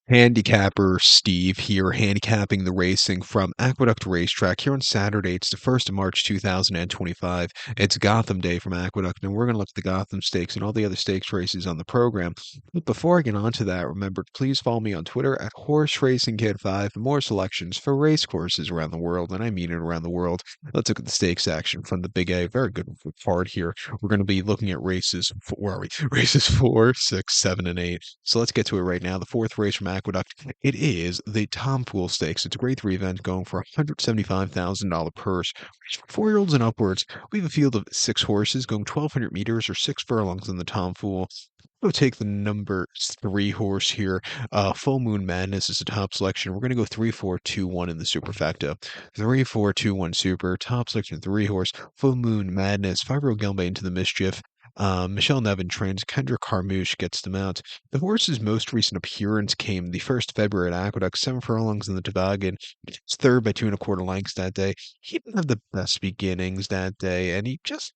Handicapper Steve here, handicapping the racing from Aqueduct Racetrack here on Saturday. It's the 1st of March 2025. It's Gotham Day from Aqueduct, and we're going to look at the Gotham Stakes and all the other stakes races on the program. But before I get on to that, remember, please follow me on Twitter at Horse Racing Kid 5 for more selections for race courses around the world, and I mean it around the world. Let's look at the stakes action from the Big A. Very good part here. We're going to be looking at where are we? Races 4, 6, 7, and 8. So let's get to it right now. The fourth race from Aqueduct, it is the Tom Pool Stakes. It's a grade 3 event going for a $175,000 purse. For 4-year-olds and upwards, we have a field of 6 horses going 1,200 meters or 6 furlongs in the Tom Fool. We'll take the number 3 horse here. Full Moon Madness is the top selection. We're going to go 3, 4, 2, 1 in the superfecta. 3, 4, 2, 1 super. Top selection 3 horse. Full Moon Madness. 5-year-old Gelbe into the mischief. Michelle Nevin trains. Kendra Carmouche gets them out. The horse's most recent appearance came the 1st of February at Aqueduct, 7 furlongs in the toboggan. It's third by 2 1/4 lengths that day. He didn't have the best beginnings that day, and he just,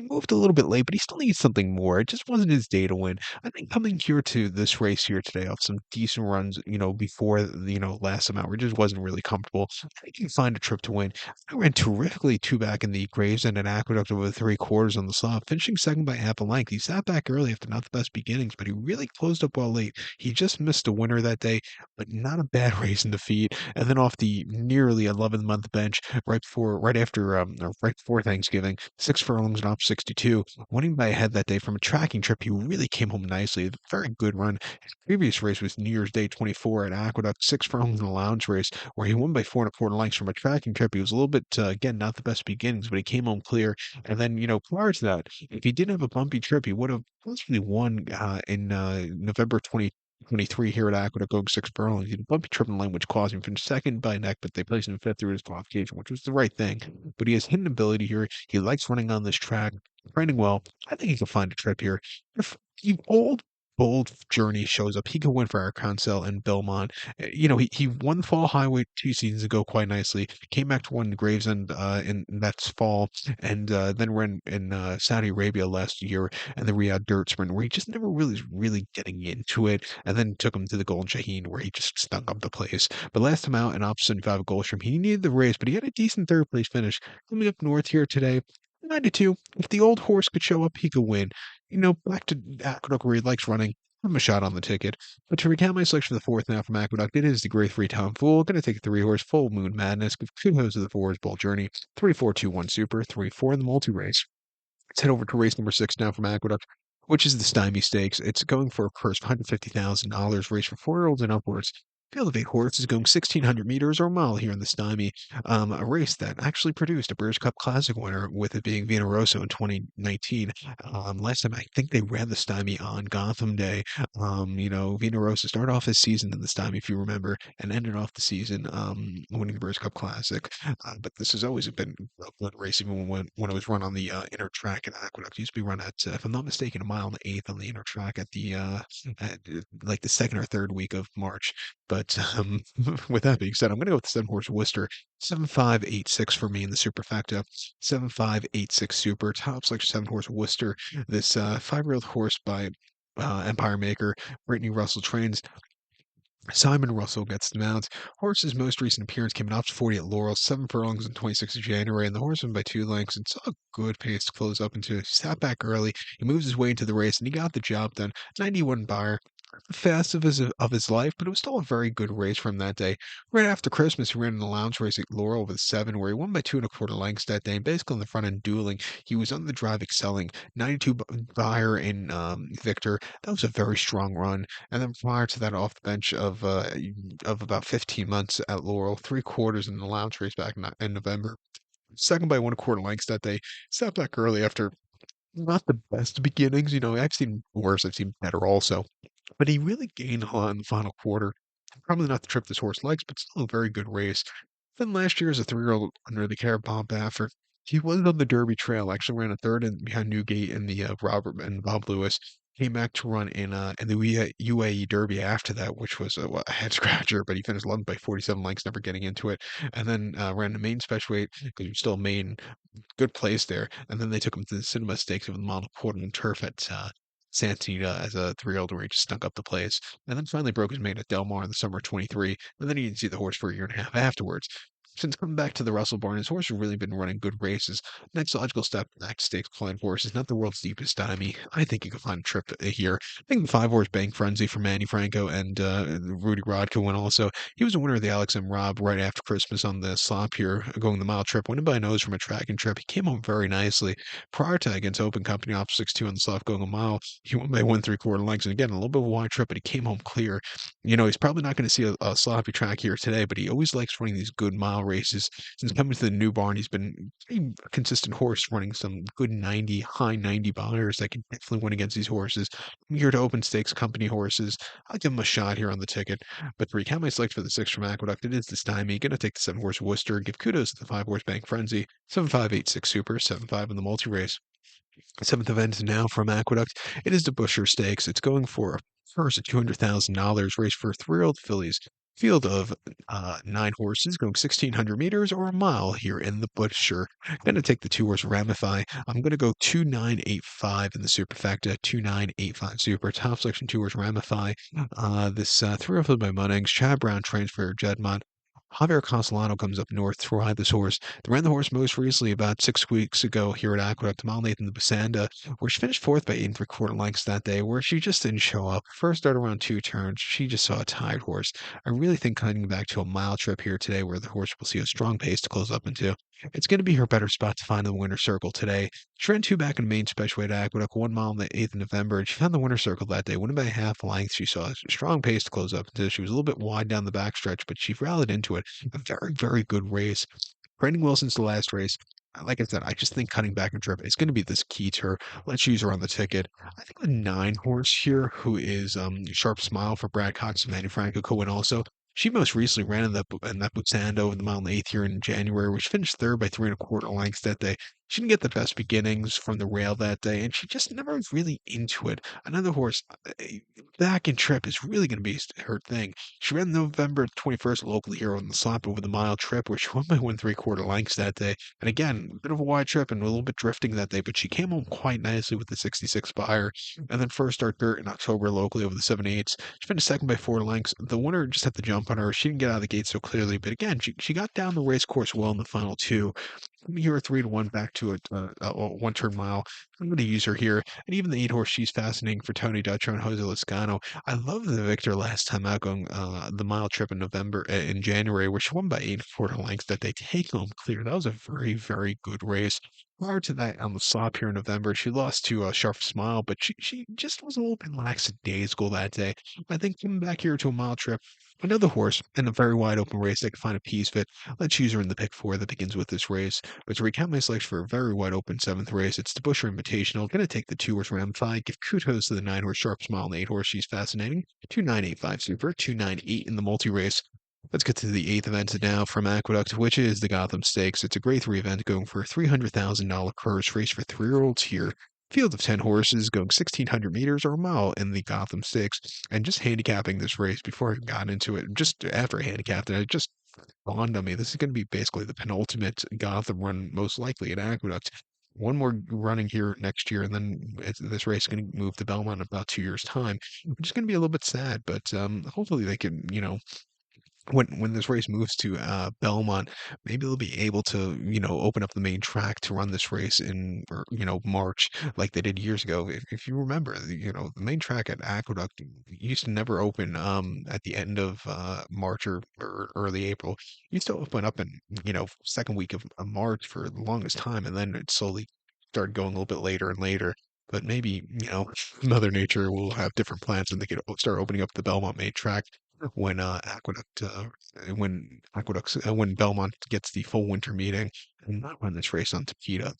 moved a little bit late, but he still needs something more. It just wasn't his day to win. I think coming here to this race here today off some decent runs, before last amount, where it just wasn't really comfortable. I think he can find a trip to win. I ran terrifically two back in the Gravesend and Aqueduct over 3/4 on the slot, finishing second by half a length. He sat back early after not the best beginnings, but he really closed up well late. He just missed a winner that day, but not a bad race in defeat. And then off the nearly 11-month bench, right before Thanksgiving, 6 furlongs and off 62, winning by a head that day from a tracking trip. He really came home nicely. A very good run. His previous race was New Year's Day 24 at Aqueduct, 6 furlongs in a lounge race where he won by 4 1/4 lengths from a tracking trip. He was a little bit, again, not the best beginnings, but he came home clear. And then, prior to that, if he didn't have a bumpy trip, he would have possibly won in November 2023 here at Aqueduct going 6 furlongs. He had a bumpy trip in the lane, which caused him to finish second by a neck, but they placed him fifth through his qualification, which was the right thing. But he has hidden ability here. He likes running on this track, training well. I think he can find a trip here. If the old bold journey shows up, he can win for Eric Council and Belmont. He won the Fall Highway 2 seasons ago quite nicely. Came back to win Gravesend in that fall, and then ran in Saudi Arabia last year and the Riyadh Dirt Sprint, where he just never really was really getting into it. And then took him to the Golden Shaheen, where he just stunk up the place. But last time out in opposite 5 Goldstream, he needed the race, but he had a decent third place finish. Coming up north here today, 92. If the old horse could show up, he could win. Back to Aqueduct where he likes running. Give him a shot on the ticket. But to recount my selection for the fourth now from Aqueduct, it is the Grade 3 Tom Fool. Going to take a 3 horse Full Moon Madness. Give kudos to the 4 horse Bold Journey. 3, 4, 2, 1 Super. 3, 4 in the multi race. Let's head over to race number 6 now from Aqueduct, which is the Stymie Stakes. It's going for a purse of $150,000, race for 4-year-olds and upwards. Field of 8 horses going 1,600 meters or a mile here in the Stymie. A race that actually produced a British Cup Classic winner, with it being Vina Rosso in 2019. Last time I think they ran the Stymie on Gotham Day. Vina Rosso started off his season in the Stymie, if you remember, and ended off the season winning the British Cup Classic. But this has always been a good race, even when it was run on the inner track at Aqueduct. It used to be run at, if I'm not mistaken, a mile and 1/8 on the inner track at like the second or third week of March. But with that being said, I'm going to go with the 7 horse Worcester. 7586 for me in the superfecta. 7586 super. Top selection 7 horse Worcester. This 5-year-old horse by Empire Maker. Brittany Russell trains. Simon Russell gets the mount. Horse's most recent appearance came in off 40 at Laurel, 7 furlongs on 26th of January, and the horse won by 2 lengths and saw a good pace to close up into. He sat back early. He moves his way into the race, and he got the job done. 91 Buyer. The fast of his life, but it was still a very good race for him that day. Right after Christmas, he ran in the lounge race at Laurel with 7, where he won by 2 1/4 lengths that day. And basically in the front end dueling, he was on the drive excelling. 92 Buyer in Victor. That was a very strong run. And then prior to that, off the bench of about 15 months at Laurel, 3/4 in the lounge race back in November. Second by 1 1/4 lengths that day. Sat back early after not the best beginnings. I've seen worse. I've seen better also. But he really gained a lot in the final quarter. Probably not the trip this horse likes, but still a very good race. Then last year as a 3-year-old under the care of Bob Baffert, he was on the Derby Trail. Actually ran a third and behind Newgate in the Robert and Bob Lewis. Came back to run in the UAE Derby after that, which was a head scratcher, but he finished 11th by 47 lengths, never getting into it. And then ran the main special weight because he was still main, good place there. And then they took him to the Cinema Stakes of the Model Portland Turf at Santina as a 3-year-old where he just stunk up the place, and then finally broke his mane at Del Mar in the summer of 23, and then he didn't see the horse for a year and a half afterwards. Since coming back to the Russell Barn, his horse has really been running good races. Next logical step, next stakes flying horse is not the world's deepest Stymie. I think you can find a trip here. I think the 5 horse Bank Frenzy for Manny Franco and Rudy Rodko won also. He was a winner of the Alex M. Robb right after Christmas on the slop here, going the mile trip. Went in by nose from a tracking trip. He came home very nicely. Prior to against Open Company off 6-2 on the slop going a mile, he won by 1 3/4 lengths. And again, a little bit of a wide trip, but he came home clear. He's probably not going to see a sloppy track here today, but he always likes running these good mile races. Since coming to the new barn, he's been a consistent horse running some good 90, high 90 buyers that can definitely win against these horses. I'm here to open stakes company horses. I'll give him a shot here on the ticket. But to recap my select for the 6 from Aqueduct, it is the Stymie. Going to take the 7 horse Worcester. Give kudos to the 5 horse Bank Frenzy. 7 5 8 6 Super. 7 5 in the multi race. Seventh event now from Aqueduct. It is the Busher Stakes. It's going for a purse of $200,000 race for 3-year-old fillies. Field of 9 horses going 1,600 meters or a mile here in the Busher. Going to take the 2 horse Ramify. I'm going to go 2,985 in the superfecta. 2,985 super. Top section 2 horse Ramify. This 3-year-old filly by Munnings. Chad Brown trains for Jedmont. Javier Castellano comes up north to ride this horse. They ran the horse most recently about 6 weeks ago here at Aqueduct, mile Nathan the Basanda, where she finished fourth by 8 3/4 lengths that day, where she just didn't show up. First start around 2 turns, she just saw a tired horse. I really think cutting back to a mile trip here today, where the horse will see a strong pace to close up into. It's going to be her better spot to find the winner's circle today. She ran 2 back in main special weight at Aqueduct, 1 mile on the 8th of November, and she found the winner's circle that day, winning by a half length. She saw a strong pace to close up into. She was a little bit wide down the backstretch, but she rallied into it. A very, very good race. Brandon Wilson's the last race. Like I said, I just think cutting back and trip is going to be this key to her. Let's use her on the ticket. I think the 9 horse here, who is Sharp Smile for Brad Cox and Manny Franco, could win also. She most recently ran in that Busando over the mile in the 8th here in January, which finished third by 3 1/4 lengths that day. She didn't get the best beginnings from the rail that day, and she just never was really into it. Another horse, back and trip is really going to be her thing. She ran November 21st locally here on the slop over the mile trip, where she won by 1 3/4 lengths that day. And again, a bit of a wide trip and a little bit drifting that day, but she came home quite nicely with the 66 buyer. And then first start dirt in October locally over the 7/8. She finished second by 4 lengths. The winner just had to jump on her. She didn't get out of the gate so clearly, but again, she got down the race course well in the final 2. Here a 3-1 back to a 1 turn mile. I'm going to use her here. And even the 8 horse, she's fascinating for Tony Dutcher and Jose Lezcano. I love the victor last time out going the mile trip in January, where she won by 8 1/4 lengths that they take home clear. That was a very, very good race. Prior to that, on the slop here in November, she lost to Sharp Smile, but she just was a little bit lackadaisical that day. I think coming back here to a mile trip, another horse in a very wide open race that can find a piece fit. Let's use her in the pick 4 that begins with this race. But to recount my selection for a very wide open 7th race, it's the Busher Invitational. Going to take the 2 horse Ramify. Give kudos to the 9 horse Sharp Smile and the 8 horse. She's fascinating. 2,985 super. 2,998 in the multi race. Let's get to the 8th event now from Aqueduct, which is the Gotham Stakes. It's a grade 3 event going for a $300,000 purse race for 3-year-olds here. Field of 10 horses going 1,600 meters or a mile in the Gotham Stakes. And just handicapping this race before I got into it, just after I handicapped it, it just dawned on me. This is going to be basically the penultimate Gotham run, most likely at Aqueduct. One more running here next year, and then this race is going to move to Belmont in about 2 years' time. Which is going to be a little bit sad, but hopefully they can, when this race moves to Belmont, maybe they'll be able to, open up the main track to run this race in, March, like they did years ago. If you remember, the main track at Aqueduct used to never open at the end of March or early April. It used to open up in, second week of March for the longest time, and then it slowly started going a little bit later and later. But maybe, Mother Nature will have different plans and they could start opening up the Belmont main track when when Belmont gets the full winter meeting and not run this race on Tapeta.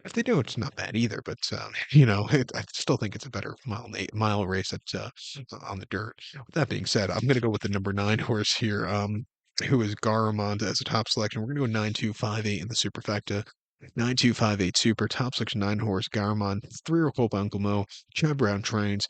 If they do, it's not bad either. But I still think it's a better mile race on the dirt. With that being said, I'm going to go with the number 9 horse here, who is Garamond as a top selection. We're going to go 9,258 in the superfecta. 9,258 super, top selection 9 horse Garamond, 3-year-old Uncle Mo, Chad Brown trains,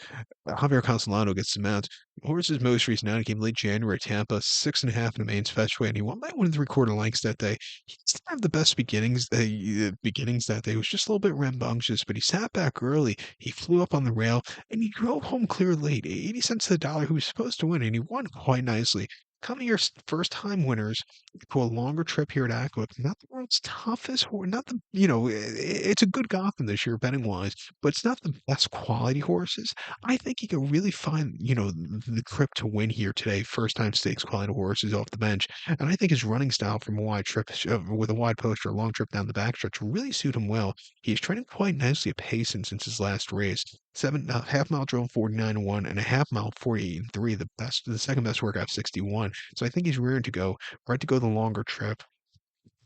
Javier Castellano gets the mount. Horse's most recent outing came late January, Tampa, 6.5 in the main specialway, and he won by 1 3/4 lengths that day. He didn't have the best beginnings that day. It was just a little bit rambunctious, but he sat back early. He flew up on the rail, and he drove home clear late, 80 cents to the dollar. He was supposed to win, and he won quite nicely. Coming here, first time winners to a longer trip here at Aqueduct. Not the world's toughest horse, not the, it's a good Gotham this year, betting wise, but it's not the best quality horses. I think he could really find, the trip to win here today. First time stakes quality horses off the bench. And I think his running style from a wide trip with a wide post or a long trip down the backstretch will really suit him well. He's training quite nicely at Payson since his last race. Seven half mile drill 49-1 and a half mile 48-3, the second best workout 61. So I think he's ready to go the longer trip,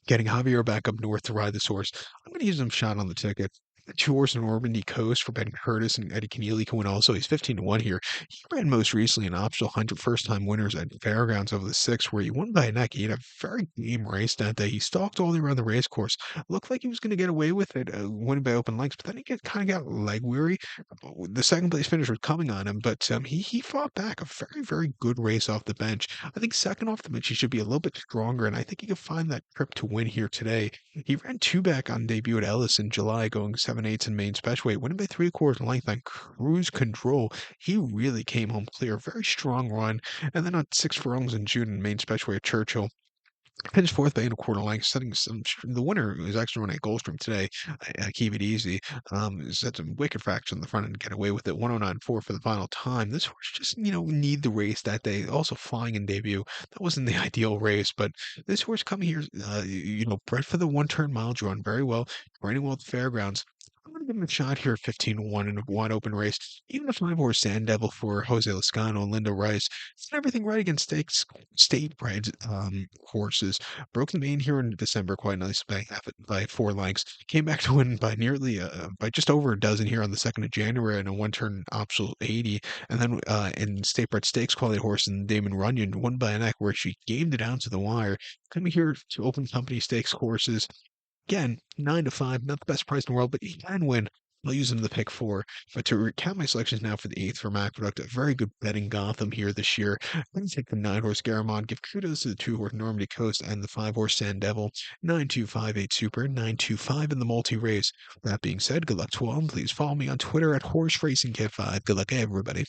getting Javier back up north to ride this horse. I'm going to use him shot on the ticket. Two horse in Normandy Coast for Ben Curtis and Eddie Keneally can win also. He's 15-1 here. He ran most recently an optional 100 first time winners at Fairgrounds over the six, where he won by a neck. He had a very game race that day. He stalked all the way around the race course. Looked like he was going to get away with it, winning by open lengths, but then kind of got leg weary. The second place finish was coming on him, but he fought back a very, very good race off the bench. I think second off the bench, he should be a little bit stronger, and I think he could find that trip to win here today. He ran two back on debut at Ellis in July, going 7/8 in main specialweight, winning by 3/4 length on cruise control. He really came home clear. Very strong run. And then on 6 furlongs in June in main specialweight at Churchill, finished fourth by 1/4 length, setting some. The winner is actually running at Goldstream today. Keep it easy. Set some wicked fraction in the front and get away with it. 109.4 for the final time. This horse just need the race that day. Also flying in debut. That wasn't the ideal race, but this horse coming here, bred for the 1 turn mile drawn very well, training well at the fairgrounds. I'm going to give him a shot here at 15-1 in a wide open race. Even a 5 horse Sand Devil for Jose Lascano and Linda Rice. It's done everything right against state bred horses. Broke the main here in December quite nicely by 4 lengths. Came back to win by by just over a dozen here on the 2nd of January in a 1 turn optional 80. And then in state bred stakes quality horse and Damon Runyon won by a neck where she gamed it down to the wire. Coming here to open company stakes horses. Again, 9 to 5, not the best price in the world, but he can win. I'll use him to pick four. But to recap my selections now for the eighth from Aqueduct, a very good betting Gotham here this year. I'm going to take the 9 horse Garamond, give kudos to the 2 horse Normandy Coast and the 5 horse Sand Devil. 9258 Super, 925 in the multi race. That being said, good luck to all, and please follow me on Twitter at Horse Racing Kid 5. Good luck, everybody.